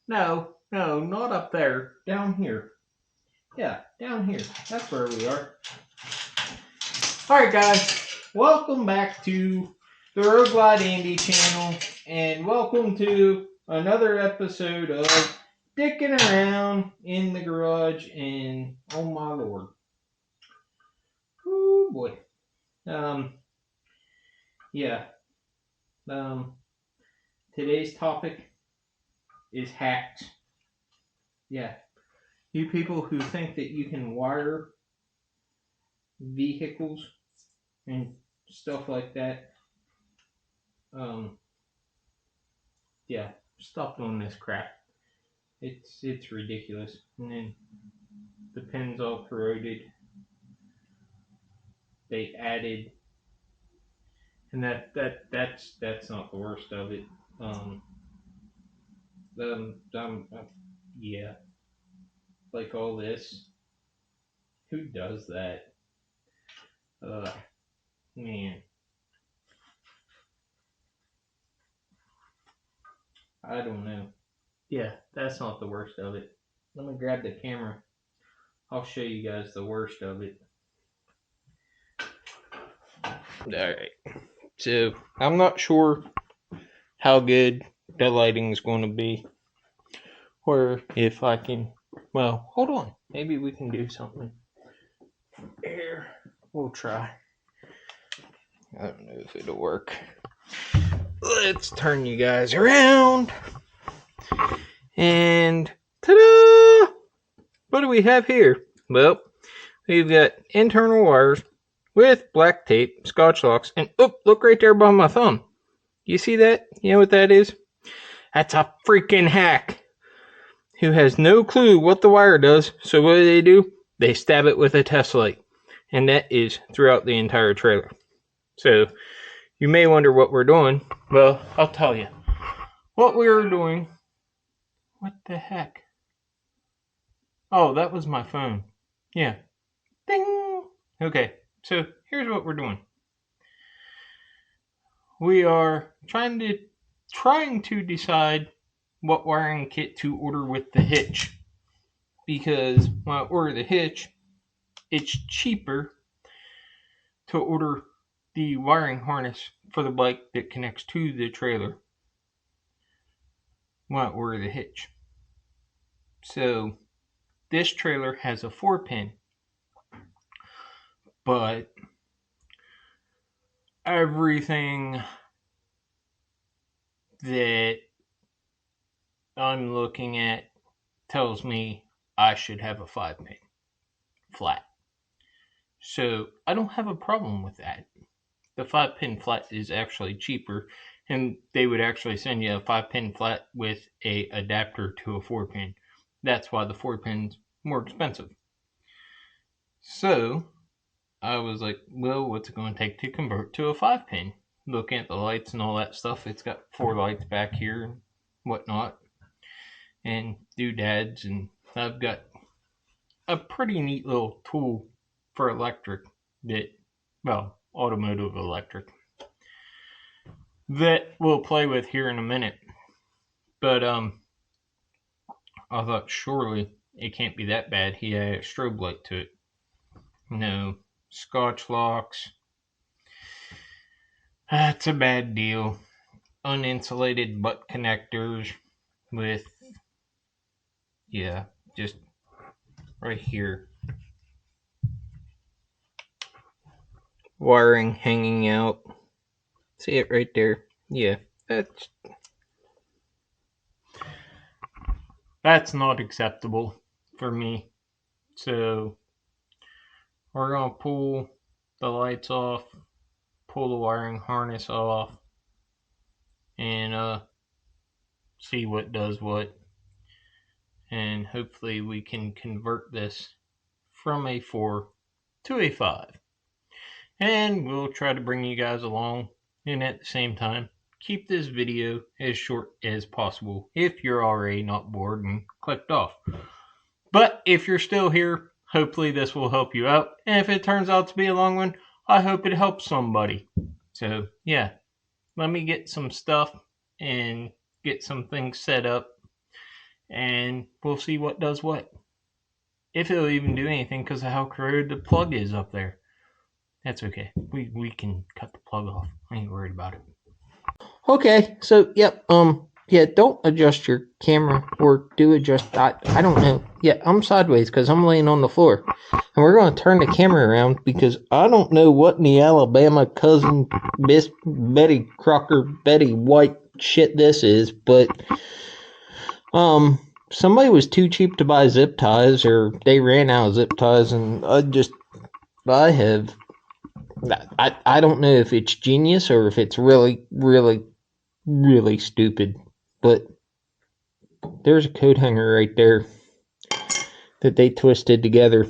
No, not up there. Down here. Yeah, down here. That's where we are. Alright, guys. Welcome back to the Road Glide Andy channel. And welcome to another episode of Dickin Around in the Garage. And oh my lord. Oh boy. Yeah. Today's topic is hacks. Yeah. You people who think that you can wire vehicles and stuff like that, yeah, stop doing this crap. It's ridiculous. And then the pin's all corroded. They added, and that's not the worst of it. Yeah, like all this. Who does that? Man, I don't know. Yeah, that's not the worst of it. Let me grab the camera. I'll show you guys the worst of it. Alright. So, I'm not sure how good the lighting is going to be. Or if I can... Well, hold on. Maybe we can do something. Here. We'll try. I don't know if it'll work. Let's turn you guys around. And ta-da! What do we have here? Well, we've got internal wires with black tape, scotch locks, and look right there by my thumb. You see that? You know what that is? That's a freaking hack who has no clue what the wire does. So what do? They stab it with a test light. And that is throughout the entire trailer. So you may wonder what we're doing. Well, I'll tell you. What we are doing... What the heck? Oh, that was my phone. Yeah. Ding! Okay, so here's what we're doing. We are trying to decide what wiring kit to order with the hitch. Because when I order the hitch, it's cheaper to order the wiring harness for the bike that connects to the trailer when I order the hitch. So this trailer has a 4-pin, but everything that I'm looking at tells me I should have a 5-pin flat. So I don't have a problem with that. The 5-pin flat is actually cheaper, and they would actually send you a 5-pin flat with a adapter to a 4-pin. That's why the 4-pin's more expensive. So I was like, well, what's it going to take to convert to a 5-pin? Looking at the lights and all that stuff, it's got 4 lights back here and whatnot, and doodads, and I've got a pretty neat little tool for electric automotive electric, that we'll play with here in a minute. But I thought surely it can't be that bad. He had a strobe light to it. No, scotch locks. That's a bad deal. Uninsulated butt connectors with, just right here. Wiring hanging out. See it right there? Yeah, that's not acceptable for me. So we're going to pull the lights off, pull the wiring harness off, and see what does what. And hopefully we can convert this from a 4 to a 5. And we'll try to bring you guys along, and at the same time keep this video as short as possible if you're already not bored and clicked off. But if you're still here, hopefully this will help you out. And if it turns out to be a long one, I hope it helps somebody. So yeah, let me get some stuff and get some things set up, and we'll see what does what. If it'll even do anything because of how corroded the plug is up there. That's okay. We can cut the plug off. I ain't worried about it. Okay, so yep, yeah, don't adjust your camera or do adjust. I don't know. Yeah, I'm sideways because I'm laying on the floor. And we're going to turn the camera around because I don't know what in the Alabama cousin Miss Betty Crocker, Betty White shit this is, but somebody was too cheap to buy zip ties or they ran out of zip ties and I don't know if it's genius or if it's really, really, really stupid, but there's a coat hanger right there that they twisted together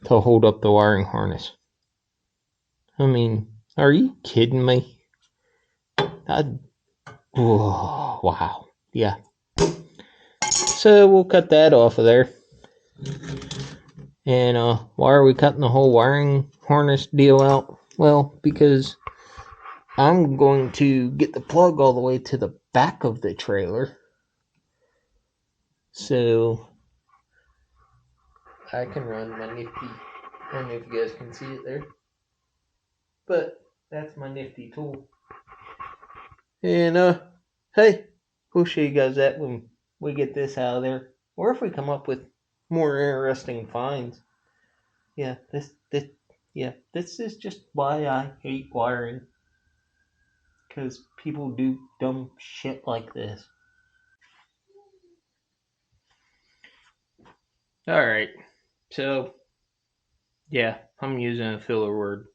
to hold up the wiring harness. I mean, are you kidding me? Wow. Yeah. So we'll cut that off of there. And why are we cutting the whole wiring harness deal out? Well, because I'm going to get the plug all the way to the back of the trailer. So I can run my nifty. I don't know if you guys can see it there. But that's my nifty tool. And hey, we'll show you guys that when we get this out of there. Or if we come up with more interesting finds. Yeah, this is just why I hate wiring. Because people do dumb shit like this. Alright, so yeah, I'm using a filler word.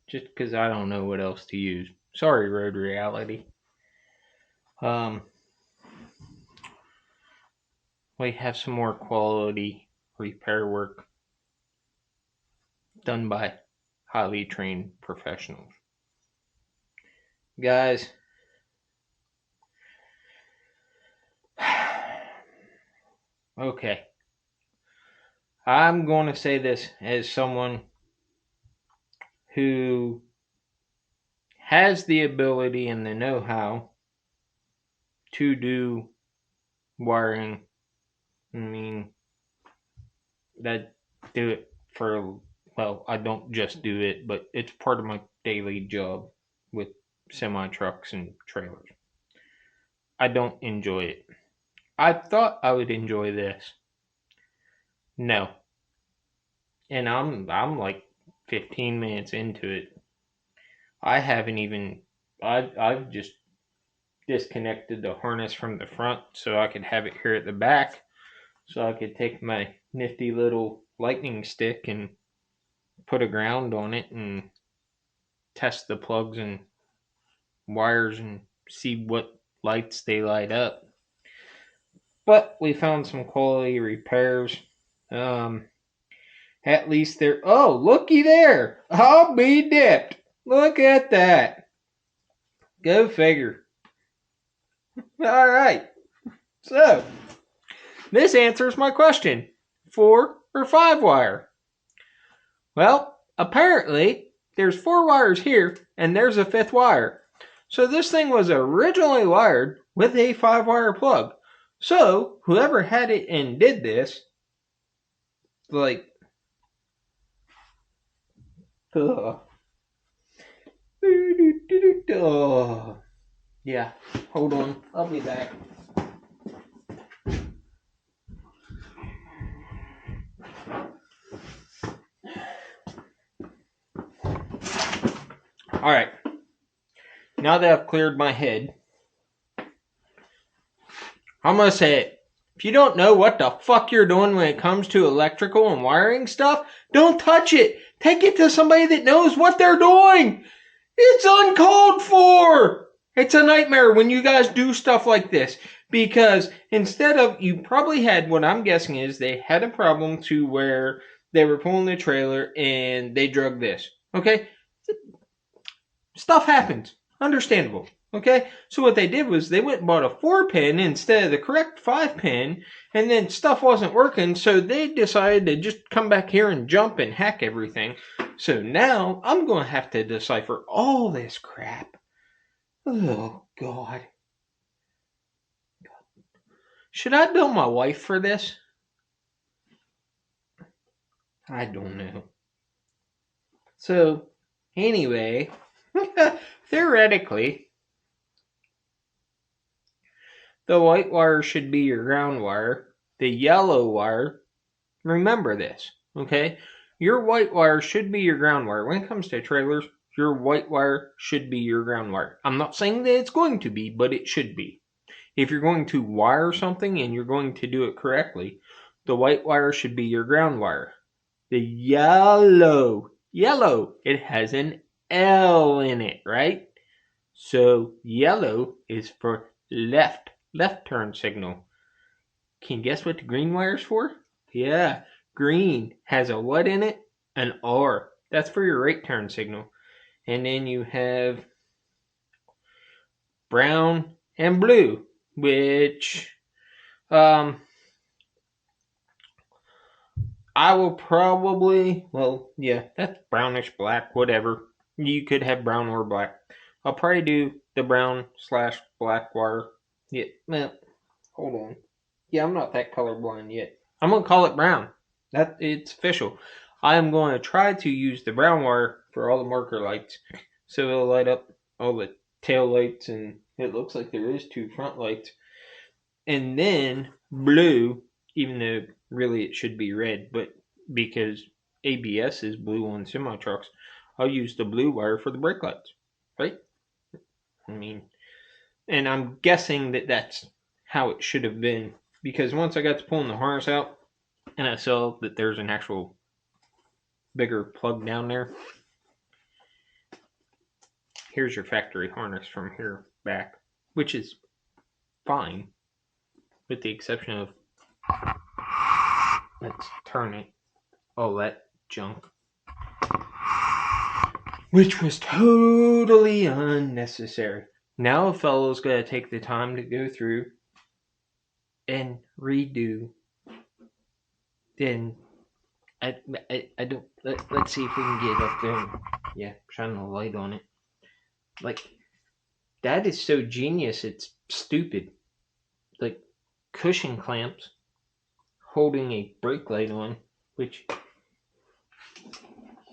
Just because I don't know what else to use. Sorry, Road Reality. We have some more quality repair work done by highly trained professionals. Guys, okay. I'm going to say this as someone who has the ability and the know-how to do wiring. I mean, that do it for, well, I don't just do it, but it's part of my daily job with semi-trucks and trailers. I don't enjoy it. I thought I would enjoy this. No. And I'm like 15 minutes into it. I haven't even I've just disconnected the harness from the front so I could have it here at the back so I could take my nifty little lightning stick and put a ground on it and test the plugs and wires and see what lights they light up. But we found some quality repairs. At least they're. Oh, looky there! I'll be dipped. Look at that. Go figure. All right. So, this answers my question. 4 or 5 wire? Well, apparently, there's 4 wires here, and there's a 5th wire. So this thing was originally wired with a 5 wire plug. So, whoever had it and did this, like, yeah, hold on, I'll be back. Alright, now that I've cleared my head, I'm gonna say it. If you don't know what the fuck you're doing when it comes to electrical and wiring stuff, don't touch it. Take it to somebody that knows what they're doing. It's uncalled for. It's a nightmare when you guys do stuff like this. Because instead of, you probably had, what I'm guessing is they had a problem to where they were pulling the trailer and they drug this. Okay? Stuff happens. Understandable. Okay? So what they did was they went and bought a 4-pin instead of the correct 5-pin, and then stuff wasn't working, so they decided to just come back here and jump and hack everything. So now I'm going to have to decipher all this crap. Oh, God. Should I bill my wife for this? I don't know. So, anyway, theoretically, the white wire should be your ground wire. The yellow wire, remember this, okay? Your white wire should be your ground wire. When it comes to trailers, your white wire should be your ground wire. I'm not saying that it's going to be, but it should be. If you're going to wire something and you're going to do it correctly, the white wire should be your ground wire. The yellow, it has an L in it, right? So yellow is for left turn signal. Can you guess what the green wire's for? Yeah, green has a what in it? An R. That's for your right turn signal. And then you have brown and blue, which I will probably, that's brownish black, whatever. You could have brown or black. I'll probably do the brown/black wire. Yeah, well, hold on. Yeah, I'm not that colorblind yet. I'm gonna call it brown. It's official. I am going to try to use the brown wire for all the marker lights, so it'll light up all the tail lights, and it looks like there is 2 front lights. And then blue, even though really it should be red, but because ABS is blue on semi trucks, I'll use the blue wire for the brake lights, right? I mean, and I'm guessing that that's how it should have been, because once I got to pulling the harness out and I saw that there's an actual bigger plug down there. Here's your factory harness from here back, which is fine, with the exception of, let's turn it, all that junk, which was totally unnecessary. Now a fellow's got to take the time to go through and redo. Then I don't. Let's see if we can get up there. Yeah, shine the light on it. Like, that is so genius. It's stupid. Like, cushion clamps holding a brake light on, which,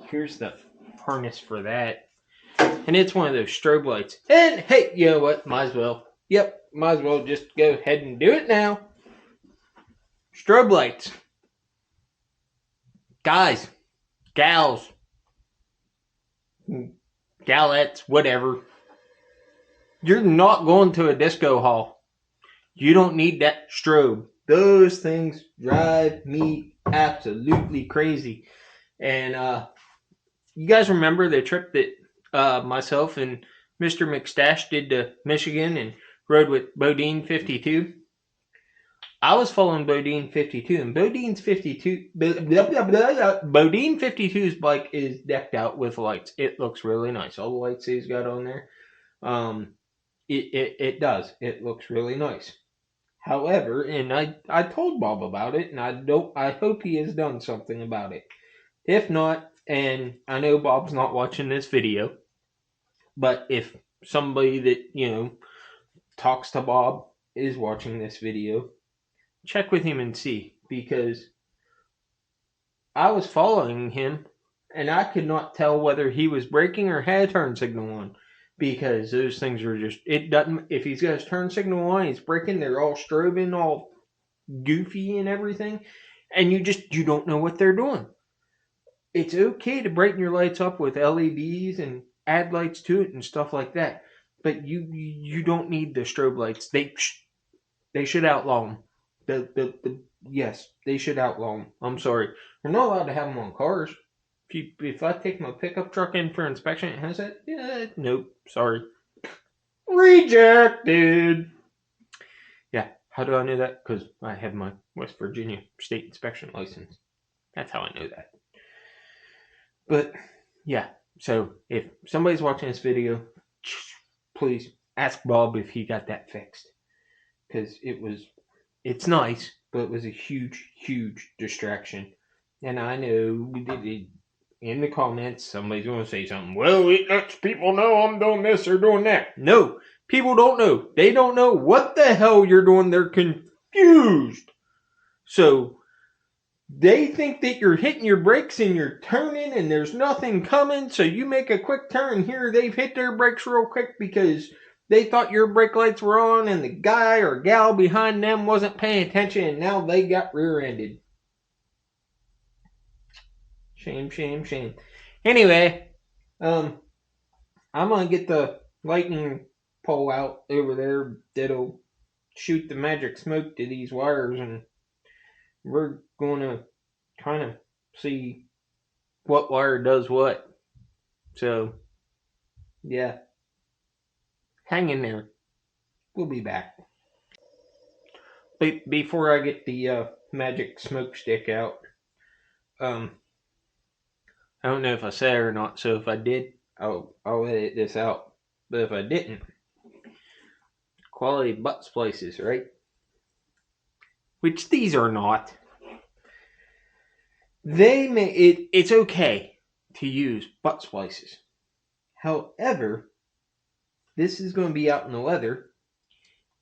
here's the harness for that. And it's one of those strobe lights. And hey, you know what? Might as well. Yep, might as well just go ahead and do it now. Strobe lights. Guys, gals, galettes, whatever. You're not going to a disco hall. You don't need that strobe. Those things drive me absolutely crazy. And you guys remember the trip that myself and Mr. McStash did to Michigan and rode with Bodine 52? I was following Bodine 52, and Bodine 52's bike is decked out with lights. It looks really nice. All the lights he's got on there, it does. It looks really nice. However, and I told Bob about it, and I hope he has done something about it. If not, and I know Bob's not watching this video, but if somebody that talks to Bob is watching this video, check with him and see, because I was following him and I could not tell whether he was braking or had turn signal on, because those things are just, it doesn't, if he's got his turn signal on, he's braking, they're all strobing, all goofy and everything, and you don't know what they're doing. It's okay to brighten your lights up with LEDs and add lights to it and stuff like that, but you don't need the strobe lights. They should outlaw them. Yes, they should outlaw them. I'm sorry. We're not allowed to have them on cars. If I take my pickup truck in for inspection, it has that? Yeah, nope. Sorry. Rejected. Yeah, how do I know that? Because I have my West Virginia state inspection license. That's how I know that. But, yeah. So, if somebody's watching this video, please ask Bob if he got that fixed. Because it's nice, but it was a huge, huge distraction. And I know in the comments, somebody's going to say something. Well, it lets people know I'm doing this or doing that. No, people don't know. They don't know what the hell you're doing. They're fused. So they think that you're hitting your brakes and you're turning and there's nothing coming, so you make a quick turn here. They've hit their brakes real quick because they thought your brake lights were on and the guy or gal behind them wasn't paying attention, and now they got rear-ended. Shame, shame, shame. Anyway, I'm gonna get the lightning pole out over there that'll shoot the magic smoke to these wires, and we're gonna kind of see what wire does what. So, yeah, hang in there. We'll be back. Before I get the magic smoke stick out, I don't know if I said it or not. So if I did, I'll edit this out. But if I didn't, quality butt splices, right? Which these are not. It's okay to use butt splices. However, this is going to be out in the leather,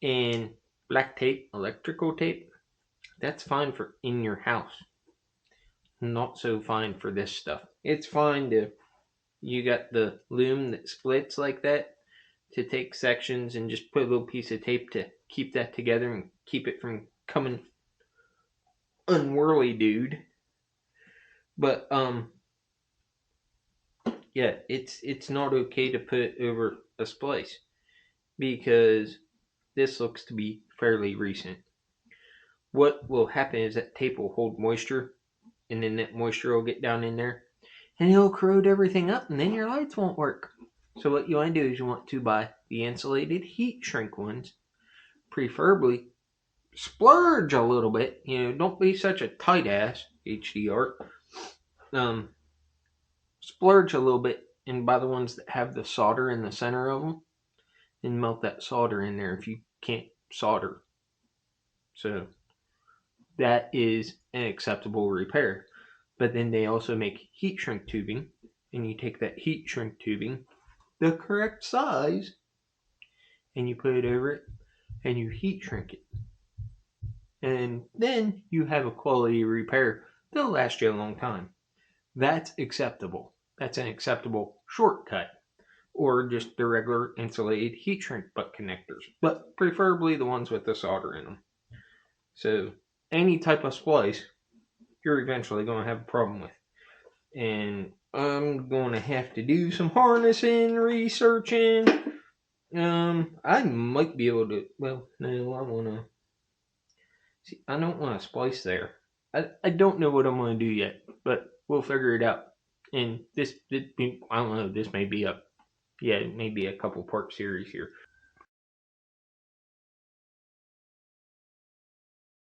and black tape, electrical tape, that's fine for in your house. Not so fine for this stuff. It's fine to, you got the loom that splits like that, to take sections and just put a little piece of tape to keep that together and keep it from coming unwhirly, dude. But yeah, it's not okay to put it over a splice because this looks to be fairly recent. What will happen is that tape will hold moisture, and then that moisture will get down in there, and it'll corrode everything up, and then your lights won't work. So what you want to do is you want to buy the insulated heat shrink ones, preferably splurge a little bit. Don't be such a tight ass, HDR. Splurge a little bit and buy the ones that have the solder in the center of them, and melt that solder in there if you can't solder. So that is an acceptable repair. But then they also make heat shrink tubing, and you take that heat shrink tubing, the correct size, and you put it over it, and you heat shrink it. And then you have a quality repair that'll last you a long time. That's acceptable. That's an acceptable shortcut. Or just the regular insulated heat shrink butt connectors, but preferably the ones with the solder in them. So any type of splice, you're eventually going to have a problem with. And I'm going to have to do some harnessing, researching. I might be able to, well, no, I want to, see, I don't want to splice there. I don't know what I'm going to do yet, but we'll figure it out. And I don't know, this may be maybe a couple part series here.